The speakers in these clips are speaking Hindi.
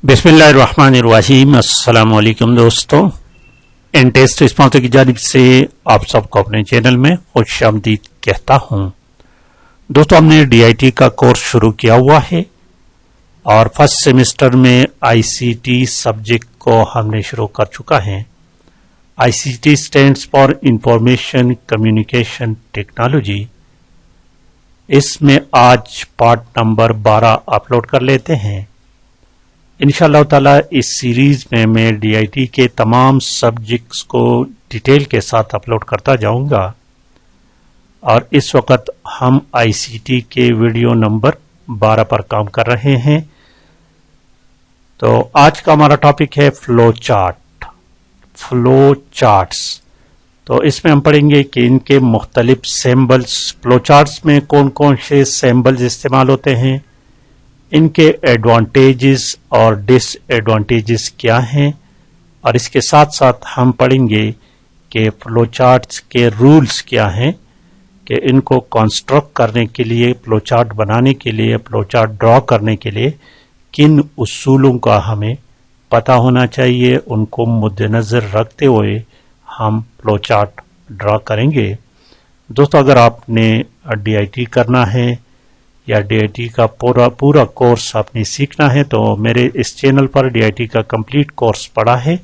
बिस्मिल्लाहिर्रहमानिर्रहीम। अस्सलाम वालेकुम दोस्तों, इन टेस्ट स्पॉन्सर की जानिब से आप सबको अपने चैनल में खुशामदीद कहता हूं। दोस्तों, हमने DIT का कोर्स शुरू किया हुआ है और फर्स्ट सेमेस्टर में ICT सब्जेक्ट को हमने शुरू कर चुका है। ICT stands for information communication technology. इसमें आज पार्ट नंबर 12 अपलोड कर लेते हैं। इंशाअल्लाह ताला इस सीरीज में मैं DIT के तमाम सब्जेक्ट्स को डिटेल के साथ अपलोड करता जाऊंगा और इस वक्त हम ICT के वीडियो नंबर 12 पर काम कर रहे हैं। तो आज का हमारा टॉपिक है फ्लो चार्ट्स। तो इसमें हम पढ़ेंगे कि इनके मुख्तलिफ सिंबल्स, फ्लो चार्ट्स में कौन कौन से सिंबल्स इस्तेमाल होते हैं, इनके एडवांटेजेस और डिसएडवांटेजेस क्या हैं, और इसके साथ साथ हम पढ़ेंगे कि फ्लो चार्ट्स के रूल्स क्या हैं, कि इनको कंस्ट्रक्ट करने के लिए, फ्लो चार्ट बनाने के लिए, फ्लो चार्ट ड्रॉ करने के लिए किन उसूलों का हमें पता होना चाहिए। उनको मद्देनजर रखते हुए हम फ्लो चार्ट ड्रॉ करेंगे। दोस्तों, अगर आपने DIT करना है या DIT का पूरा कोर्स आपने सीखना है तो मेरे इस चैनल पर DIT का कंप्लीट कोर्स पड़ा है।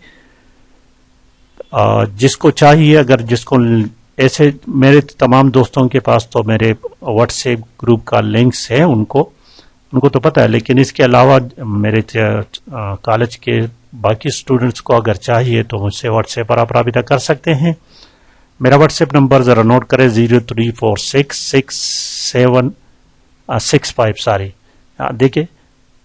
जिसको चाहिए, अगर जिसको ऐसे मेरे तमाम दोस्तों के पास तो मेरे व्हाट्सएप ग्रुप का लिंक्स है, उनको तो पता है, लेकिन इसके अलावा मेरे कॉलेज के बाकी स्टूडेंट्स को अगर चाहिए तो मुझसे व्हाट्सएप पर आप राबिता कर सकते हैं। मेरा व्हाट्सएप नंबर जरा नोट करें, 03466765 देखिए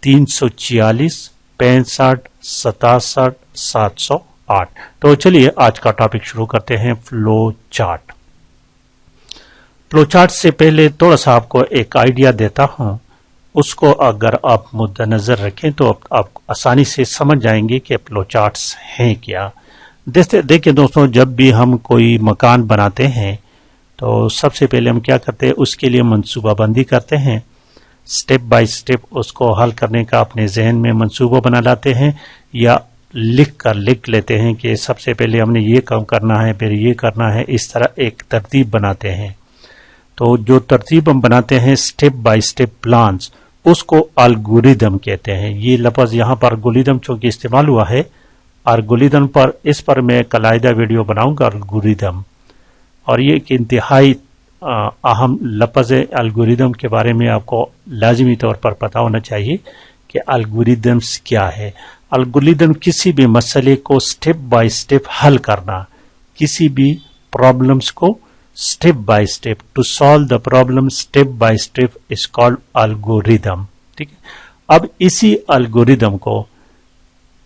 346 65 67 708। तो चलिए आज का टॉपिक शुरू करते हैं, फ्लो चार्ट। फ्लो चार्ट से पहले थोड़ा सा आपको एक आइडिया देता हूं, उसको अगर आप मद्देनजर रखें तो आप आसानी से समझ जाएंगे कि फ्लो चार्ट्स हैं क्या। देखिए दोस्तों, जब भी हम कोई मकान बनाते हैं तो सबसे पहले हम क्या करते हैं, उसके लिए मंसूबाबंदी करते हैं। स्टेप बाय स्टेप उसको हल करने का अपने जहन में मंसूबा बना लाते हैं या लिख लेते हैं कि सबसे पहले हमने ये काम करना है, फिर ये करना है। इस तरह एक तरतीब बनाते हैं। तो जो तरतीब हम बनाते हैं, स्टेप बाय स्टेप प्लान्स, उसको एल्गोरिदम कहते हैं। ये लफ्ज यहाँ पर एल्गोरिदम चूंकि इस्तेमाल हुआ है, एल्गोरिदम पर इस पर मैं कलायदा वीडियो बनाऊंगा, एल्गोरिदम। और ये एक इंतहाई अहम लफ्ज है। एल्गोरिदम के बारे में आपको लाजमी तौर पर पता होना चाहिए कि एल्गोरिदम्स क्या है। एल्गोरिदम किसी भी मसले को स्टेप बाय स्टेप हल करना, किसी भी प्रॉब्लम्स को step by step, to solve the problem step by step is called algorithm. ठीक है। अब इसी एल्गोरिदम को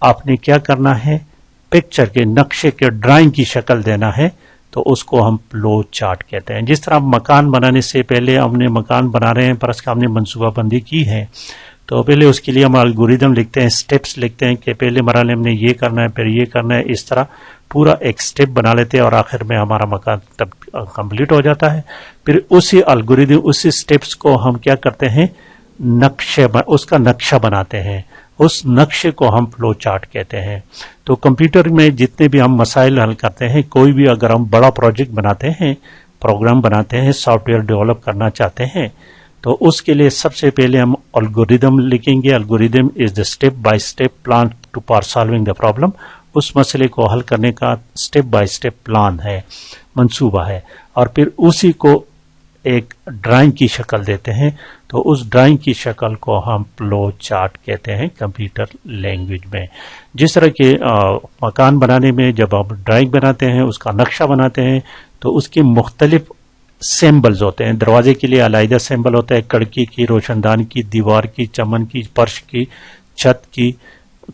आपने क्या करना है, पिक्चर के, नक्शे के, ड्राइंग की शक्ल देना है, तो उसको हम फ्लो चार्ट कहते हैं। जिस तरह मकान बनाने से पहले हमने मकान बना रहे हैं, पर उसका हमने मंसूबाबंदी की है, तो पहले उसके लिए हम एल्गोरिदम लिखते हैं, स्टेप्स लिखते हैं कि पहले मरहले हमने ये करना है, फिर ये करना है। इस तरह पूरा एक स्टेप बना लेते हैं और आखिर में हमारा मकान तब कंप्लीट हो जाता है। फिर उसी एल्गोरिदम, उसी स्टेप्स को हम क्या करते हैं, उसका नक्शा बनाते हैं। उस नक्शे को हम फ्लो चार्ट कहते हैं। तो कंप्यूटर में जितने भी हम मसाइल हल करते हैं, कोई भी अगर हम बड़ा प्रोजेक्ट बनाते हैं, प्रोग्राम बनाते हैं, सॉफ्टवेयर डेवलप करना चाहते हैं, तो उसके लिए सबसे पहले हम एल्गोरिदम लिखेंगे। Algorithm is the step by step plan to for solving the problem. उस मसले को हल करने का स्टेप बाय स्टेप प्लान है, मंसूबा है। और फिर उसी को एक ड्राइंग की शक्ल देते हैं, तो उस ड्राइंग की शक्ल को हम फ्लो चार्ट कहते हैं कंप्यूटर लैंग्वेज में। जिस तरह के मकान बनाने में जब आप ड्राइंग बनाते हैं, उसका नक्शा बनाते हैं, तो उसके मुख्तलिफ सिंबल्स होते हैं। दरवाजे के लिए अलग सिंबल होता है, खिड़की की, रोशनदान की, दीवार की, चमन की, फर्श की, छत की,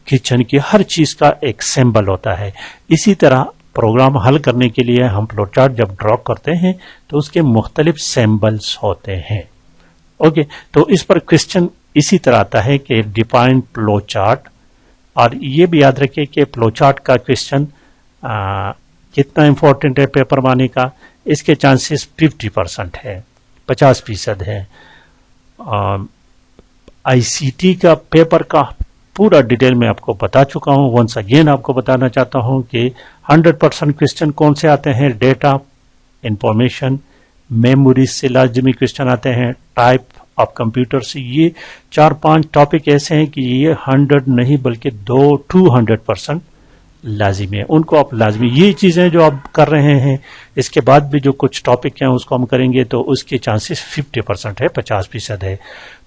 किचन की, हर चीज का एक सिंबल होता है। इसी तरह प्रोग्राम हल करने के लिए हम फ्लो चार्ट जब ड्रॉ करते हैं तो उसके मुख्तलिफ सिंबल्स होते हैं। ओके, तो इस पर क्वेश्चन इसी तरह आता है कि डिफाइन फ्लो चार्ट। और ये भी याद रखिए कि फ्लो चार्ट का क्वेश्चन कितना इंपॉर्टेंट है पेपर में आने का, इसके चांसेस 50% है, 50% है। ICT का पेपर का पूरा डिटेल में आपको बता चुका हूं। वंस अगेन आपको बताना चाहता हूं कि 100% क्वेश्चन कौन से आते हैं, डेटा, इंफॉर्मेशन, मेमोरी से लाजमी क्वेश्चन आते हैं, टाइप ऑफ कंप्यूटर से। ये 4-5 टॉपिक ऐसे हैं कि ये 100 नहीं बल्कि 200% लाजिमी है, उनको आप लाजमी, ये चीजें जो आप कर रहे हैं इसके बाद भी जो कुछ टॉपिक हैं उसको हम करेंगे तो उसके चांसेस 50% है, 50% है।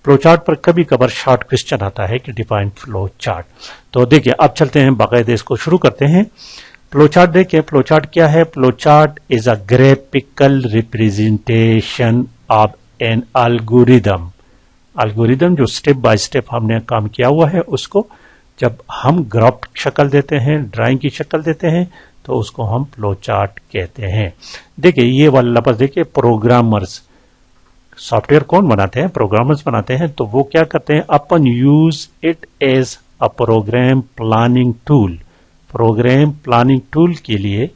फ्लो चार्ट पर कभी कभार शॉर्ट क्वेश्चन आता है कि डिफाइन फ्लो चार्ट। तो देखिए अब चलते हैं बाकायदे इसको शुरू करते हैं। फ्लो चार्ट देखिए, फ्लो चार्ट क्या है? Flow chart is a graphical representation of N algorithm. Algorithm जो स्टेप बाय स्टेप हमने काम किया हुआ है उसको जब हम ग्राफ शक्ल देते हैं, ड्राइंग की शक्ल देते हैं तो उसको हम फ्लो चार्ट कहते हैं। देखिए ये वाला लफ्ज देखिए, प्रोग्रामर्स, सॉफ्टवेयर कौन बनाते हैं? प्रोग्रामर्स बनाते हैं। तो वो क्या करते हैं? अपन use it as a program planning tool. Program planning tool के लिए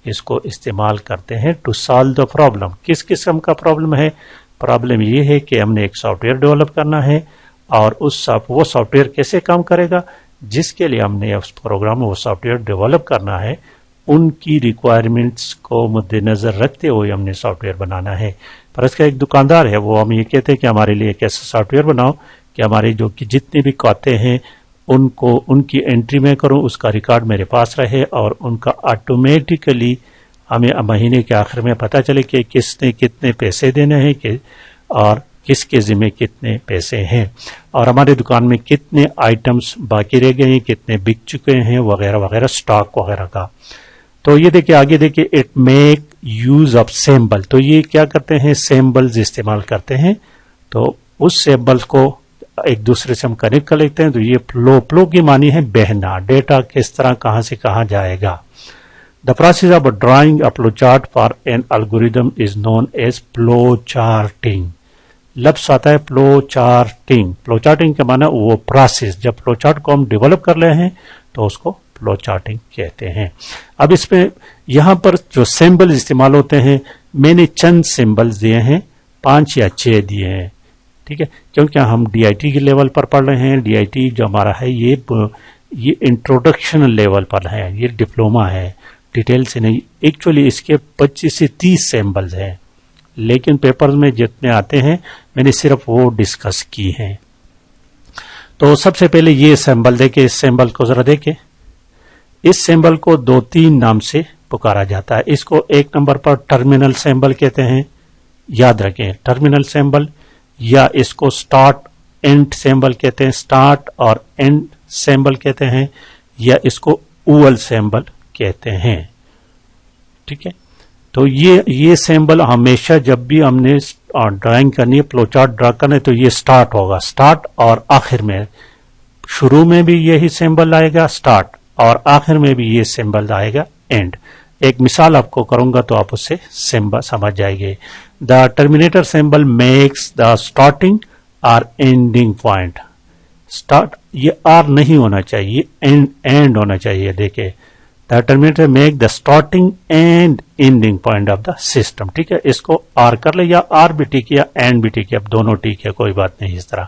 इसको इस्तेमाल करते हैं टू सॉल्व द प्रॉब्लम। किस किस्म का प्रॉब्लम है? प्रॉब्लम ये है कि हमने एक सॉफ्टवेयर डेवलप करना है और वो सॉफ्टवेयर कैसे काम करेगा, जिसके लिए हमने उस प्रोग्राम वो सॉफ्टवेयर डेवलप करना है, उनकी रिक्वायरमेंट्स को मद्देनजर रखते हुए हमने सॉफ्टवेयर बनाना है। पर इसका एक दुकानदार है, वो हम ये कहते हैं कि हमारे लिए एक ऐसा सॉफ्टवेयर बनाओ कि हमारे जो कि जितने भी खाते हैं उनको उनकी एंट्री में करूं, उसका रिकॉर्ड मेरे पास रहे और उनका ऑटोमेटिकली हमें महीने के आखिर में पता चले कि किसने कितने पैसे देने हैं कि और किसके जिम्मे कितने पैसे हैं और हमारे दुकान में कितने आइटम्स बाकी रह गए हैं, कितने बिक चुके हैं वगैरह वगैरह, स्टॉक वगैरह का। तो ये देखिए आगे देखिए, it make use of symbol. तो ये क्या करते हैं? सिंबल्स इस्तेमाल करते हैं। तो उस सिंबल्स को एक दूसरे से हम कनेक्ट कर लेते हैं। तो ये फ्लो की मानी है बहना, डेटा किस तरह कहां से कहां जाएगा। The process of drawing a flow chart for an algorithm is known as flow charting. लफ्ज आता है फ्लो चार्टिंग। फ्लो चार्टिंग का माना वो प्रोसेस, जब फ्लो चार्ट को हम डेवलप कर रहे हैं तो उसको फ्लो चार्टिंग कहते हैं। अब इसमें यहां पर जो सिंबल इस्तेमाल होते हैं, मैंने चंद सिंबल्स दिए हैं, 5 या 6 दिए हैं, ठीक है, क्योंकि हम डीआईटी के लेवल पर पढ़ रहे हैं। डीआईटी जो हमारा है ये इंट्रोडक्शन लेवल पर है, ये डिप्लोमा है, डिटेल से नहीं। एक्चुअली इसके 25 से 30 सिंबल्स हैं, लेकिन पेपर्स में जितने आते हैं मैंने सिर्फ वो डिस्कस की हैं। तो सबसे पहले ये सिंबल देखे, इस सिंबल को जरा देखे। इस सिंबल को 2-3 नाम से पुकारा जाता है। इसको एक नंबर पर टर्मिनल सिंबल कहते हैं, याद रखें, टर्मिनल सिंबल, या इसको स्टार्ट एंड सिंबल कहते हैं, स्टार्ट और एंड सिंबल कहते हैं, या इसको ऊवल सिंबल कहते हैं, ठीक है। तो ये सिंबल हमेशा जब भी हमने ड्राइंग करनी है, फ्लो चार्ट ड्रा करना है, तो ये स्टार्ट होगा, स्टार्ट, और आखिर में, शुरू में भी यही सिंबल आएगा स्टार्ट और आखिर में भी ये सिंबल आएगा एंड। एक मिसाल आपको करूंगा तो आप उससे सिंबल समझ जाएंगे। The terminator symbol makes the starting और एंडिंग पॉइंट। स्टार्ट, ये आर नहीं होना चाहिए, एंड होना चाहिए। देखिए, the terminator make the starting and ending point of the system, ठीक है। इसको आर कर ले, या आर भी ठीक है या एंड भी ठीक है, अब दोनों ठीक है, कोई बात नहीं। इस तरह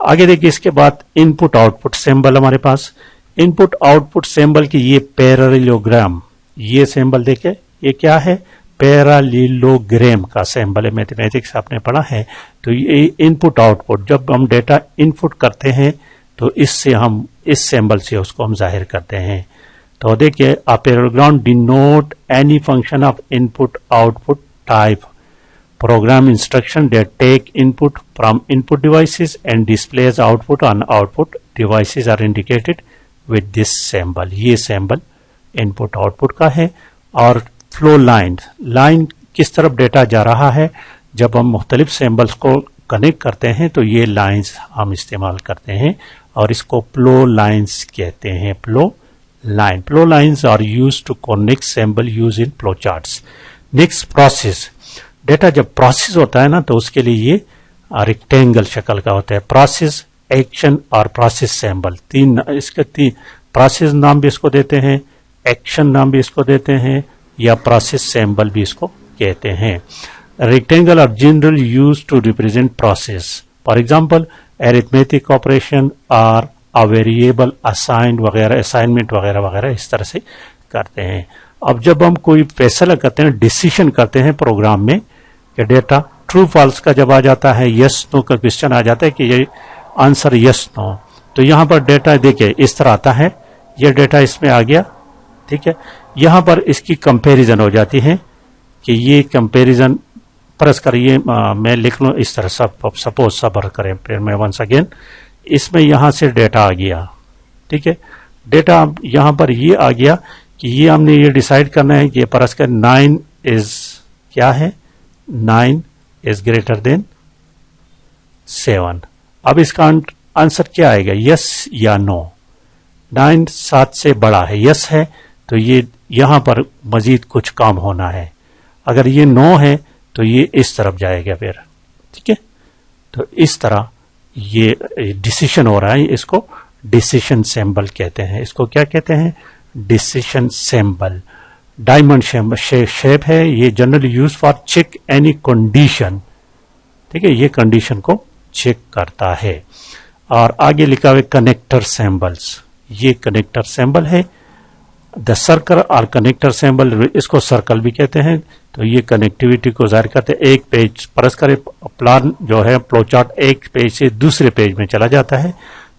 आगे देखिए, इसके बाद इनपुट आउटपुट सिंबल हमारे पास। इनपुट आउटपुट सिंबल की ये पैरेललोग्राम, ये सिंबल देखिए, ये क्या है? पैरेललोग्राम का सिंबल है, मैथमेटिक्स आपने पढ़ा है। तो ये इनपुट आउटपुट, जब हम डेटा इनपुट करते हैं तो इससे हम इस सिंबल से उसको हम जाहिर करते हैं। तो देखिए, a parallelogram denote any function of input output type program instruction that take input from input devices and displays output on output devices are indicated with this symbol। ये symbol input output का है। और flow line किस तरफ डेटा जा रहा है, जब हम मुख्तलिफ सिंबल्स को कनेक्ट करते हैं तो ये लाइंस हम इस्तेमाल करते हैं और इसको फ्लो लाइंस कहते हैं। Flow lines are used to connect symbol use in flow charts. Next, process. Data जब प्रोसेस होता है ना तो उसके लिए ये रेक्टेंगल शक्ल का होता है। प्रोसेस, एक्शन और प्रोसेस सिंबल, तीन प्रोसेस नाम भी इसको देते हैं, एक्शन नाम भी इसको देते हैं, या प्रोसेस सिंबल भी इसको कहते हैं। Rectangle are general use to represent process. For example, arithmetic operation और वेरिएबल असाइन वगैरह, असाइनमेंट वगैरह वगैरह इस तरह से करते हैं। अब जब हम कोई फैसला करते हैं, डिसीजन करते हैं प्रोग्राम में कि डेटा ट्रू फॉल्स का जब आ जाता है, यस नो का क्वेश्चन आ जाता है कि ये आंसर यस नो, तो यहां पर डेटा देखिए इस तरह आता है, ये डेटा इसमें आ गया, ठीक है। यहां पर इसकी कंपैरिजन हो जाती है कि ये कंपैरिजन प्रेस करिए, मैं लिख लूं इस तरह, सपोज सबर करें, फिर मैं वंस अगेन, इसमें यहां से डेटा आ गया, ठीक है। डेटा यहां पर ये आ गया कि ये हमने ये डिसाइड करना है कि प्रेस कर 9 इज क्या है, 9 इज ग्रेटर देन 7। अब इसका आंसर क्या आएगा, यस या नो। 9 7 से बड़ा है, यस है, तो ये यहां पर मजीद कुछ काम होना है। अगर ये नो है तो ये इस तरफ जाएगा फिर, ठीक है। तो इस तरह ये डिसीजन हो रहा है, इसको डिसीजन सिंबल कहते हैं। इसको क्या कहते हैं, डिसीजन सिंबल। डायमंड शेप है, ये generally use for check any condition, ठीक है, ये कंडीशन को चेक करता है। और आगे लिखा हुआ कनेक्टर सिंबल्स, ये कनेक्टर सिंबल है। द सर्कल और कनेक्टर सिंबल, इसको सर्कल भी कहते हैं, तो ये कनेक्टिविटी को जाहिर करते हैं। एक पेज प्रेस करे, प्लान जो है फ्लो चार्ट एक पेज से दूसरे पेज में चला जाता है,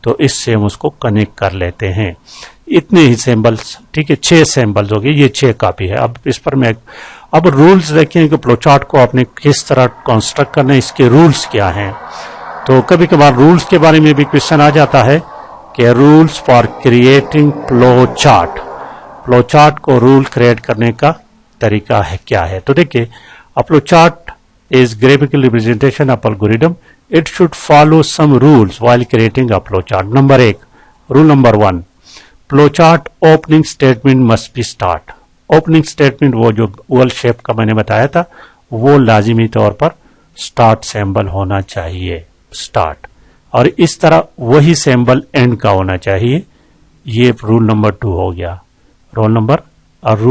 तो इससे हम उसको कनेक्ट कर लेते हैं। इतने ही सिंबल्स, ठीक है, 6 सिंबल्स हो गए, ये 6 कॉपी है। अब इस पर मैं अब रूल्स देखें कि फ्लो चार्ट को आपने किस तरह कंस्ट्रक्ट करना है, इसके रूल्स क्या हैं। तो कभी कभार रूल्स के बारे में भी क्वेश्चन आ जाता है कि rules for creating flow chart, flow chart को रूल क्रिएट करने का तरीका है क्या है। तो देखिए, a flow chart is graphical representation of algorithm, it should follow some rules while creating a flow chart. Number 1, rule number 1, flow chart opening statement must be start. Opening statement वो जो ओवल शेप का मैंने बताया था, वो लाजिमी तौर पर स्टार्ट सिंबल होना चाहिए, स्टार्ट, और इस तरह वही सिंबल एंड का होना चाहिए। ये रूल नंबर 2 हो गया। रूल नंबर 2,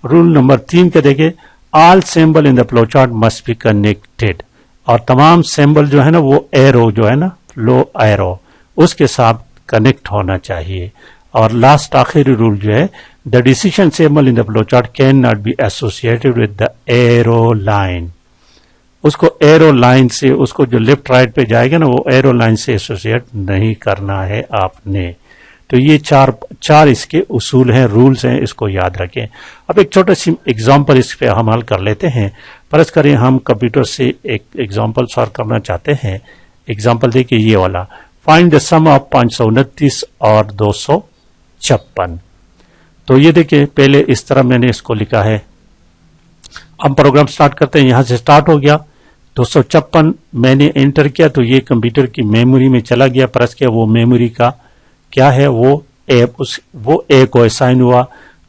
रूल नंबर 3 के देखिए, all symbol in the flow chart must be connected, और तमाम सिंबल जो है ना वो एरो जो है ना, फ्लो एरो, उसके साथ कनेक्ट होना चाहिए। और लास्ट आखिरी रूल जो है, the decision symbol in the flow chart can not be associated with the arrow line. उसको एरो लाइन से, उसको जो लेफ्ट राइट पे जाएगा ना, वो एरो लाइन से एसोसिएट नहीं करना है आपने। तो ये चार इसके उसूल हैं, रूल्स हैं, इसको याद रखें। अब एक छोटा सी एग्जांपल इस पे हम हल कर लेते हैं। फर्ज करें हम कंप्यूटर से एक एग्जांपल सॉल्व करना चाहते हैं। एग्जांपल देखिए ये वाला, फाइंड द सम ऑफ 529 और 256। तो ये देखिए, पहले इस तरह मैंने इसको लिखा है। हम प्रोग्राम स्टार्ट करते हैं, यहां से स्टार्ट हो गया। 256 मैंने एंटर किया तो ये कंप्यूटर की मेमोरी में चला गया, प्रेस किया, वो मेमोरी का क्या है, वो ए को असाइन हुआ,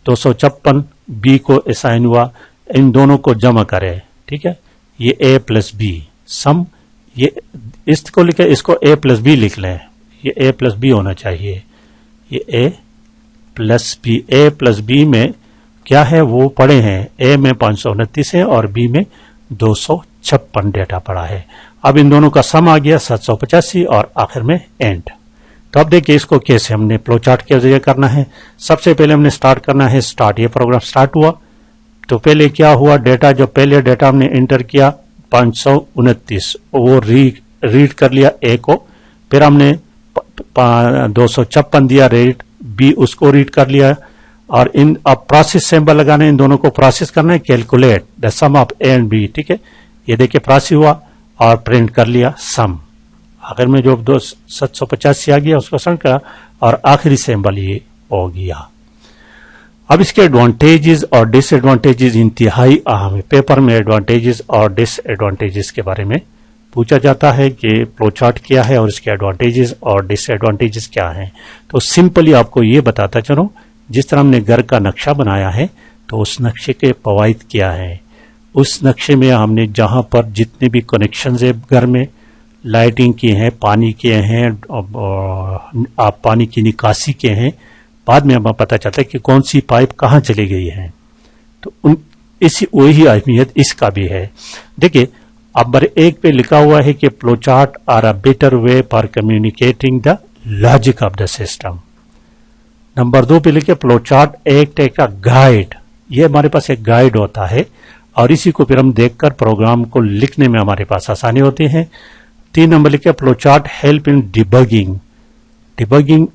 256 बी को असाइन हुआ। इन दोनों को जमा करें, ठीक है, ये ए प्लस बी सम, ये इसको लिखे, इसको ए प्लस बी लिख लें, ये ए प्लस बी होना चाहिए, ये ए प्लस बी में क्या है वो पढ़े हैं, ए में 529 है और बी में 256 डेटा पड़ा है। अब इन दोनों का सम आ गया 785 और आखिर में एंड। तो अब देखिए इसको कैसे हमने फ्लो चार्ट के जरिए करना है। सबसे पहले हमने स्टार्ट करना है, स्टार्ट, ये प्रोग्राम स्टार्ट हुआ तो पहले क्या हुआ, डेटा जो पहले डेटा हमने एंटर किया 529, वो रीड कर लिया ए को, फिर हमने 256 दिया रीड, बी उसको रीड कर लिया, और इन अब प्रोसेस सिंबल लगाना है, इन दोनों को प्रोसेस करना है, calculate the sum of A and B, ठीक है। ये देखिए प्रोसेस हुआ और प्रिंट कर लिया सम, आखिर में जो 785 आ गया उसको सम करा और आखिरी सिंबल ये हो गया। अब इसके एडवांटेजेस और डिसएडवांटेजेस इंतहाई अहम है। पेपर में एडवांटेजेस और डिसएडवांटेजेस के बारे में पूछा जाता है कि फ्लो चार्ट क्या है और इसके एडवांटेजेस और डिसएडवांटेजेस क्या हैं। तो सिंपली आपको ये बताता चलो, जिस तरह हमने घर का नक्शा बनाया है तो उस नक्शे के फवाइद क्या है। उस नक्शे में हमने जहां पर जितने भी कनेक्शन है घर में, लाइटिंग के हैं, पानी के हैं, आप पानी की निकासी के हैं, बाद में हमें पता चलता है कि कौन सी पाइप कहाँ चली गई है। तो इसी वही अहमियत इसका भी है। देखिए नंबर 1 पे लिखा हुआ है कि flow chart are a better way for communicating the logic of the system. Number 2 पे लिखे फ्लो चार्ट एक गाइड, ये हमारे पास एक गाइड होता है और इसी को फिर हम देखकर प्रोग्राम को लिखने में हमारे पास आसानी होती है। 3 नंबर लिखे flow chart help in debugging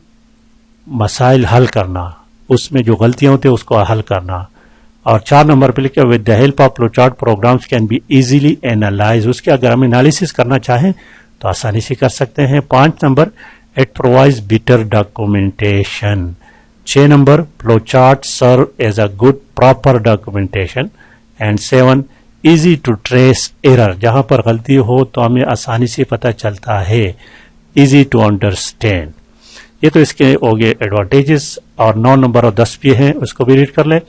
मसाइल हल करना, उसमें जो गलतियां होती है उसको हल करना। और 4 नंबर पे लिखे with the help of flow chart programs can be easily analyse, उसके अगर हम एनालिसिस करना चाहें तो आसानी से कर सकते हैं। 5 number it provides better documentation. 6 number flow chart serve as a good proper documentation. And 7 easy to trace error, जहां पर गलती हो तो हमें आसानी से पता चलता है, इजी टू अंडरस्टैंड। ये तो इसके हो गए एडवांटेजेस। और 9 नंबर और 10 भी हैं, उसको भी रीड कर ले।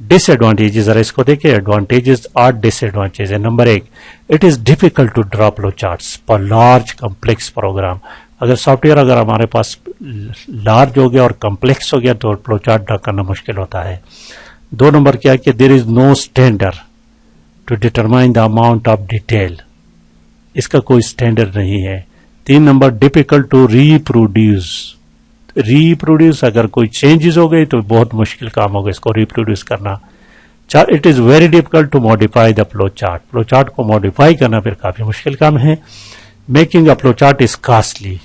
डिसएडवांटेजेस, जरा इसको देखिए, एडवांटेजेस और डिसएडवांटेजेस है। Number 1, it is difficult to draw flow charts for large complex program. अगर सॉफ्टवेयर अगर हमारे पास लार्ज हो गया और कॉम्प्लेक्स हो गया तो फ्लो चार्ट ड्रॉ करना मुश्किल होता है। 2 नंबर क्या है कि there is no standard to determine the amount of detail, इसका कोई स्टैंडर्ड नहीं है। 3 नंबर डिफिकल्ट टू रीप्रोड्यूस, अगर कोई चेंजेस हो गई तो बहुत मुश्किल काम होगा इसको रिप्रोड्यूस करना। 4 it is very difficult to modify the flow chart को मॉडिफाई करना फिर काफी मुश्किल काम है। Making a flow chart is costly,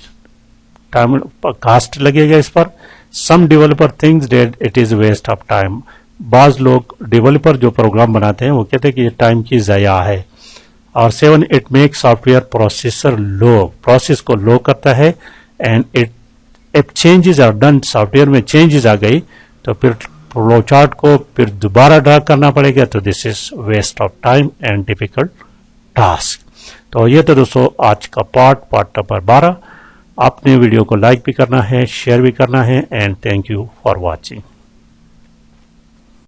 time cost लगेगा इस पर। Some developer things that it is waste of time, बाज लोग डेवलपर जो प्रोग्राम बनाते हैं वो कहते हैं कि ये टाइम की ज़या है। और 7 it make software processor low, process को लो करता है। And if changes are done, software में चेंजेस आ गई तो फिर फ्लो चार्ट को फिर दोबारा ड्रा करना पड़ेगा, तो this is waste of time and difficult task. तो ये तो दोस्तों आज का पार्ट नंबर 12। आपने वीडियो को लाइक भी करना है, शेयर भी करना है। And thank you for watching.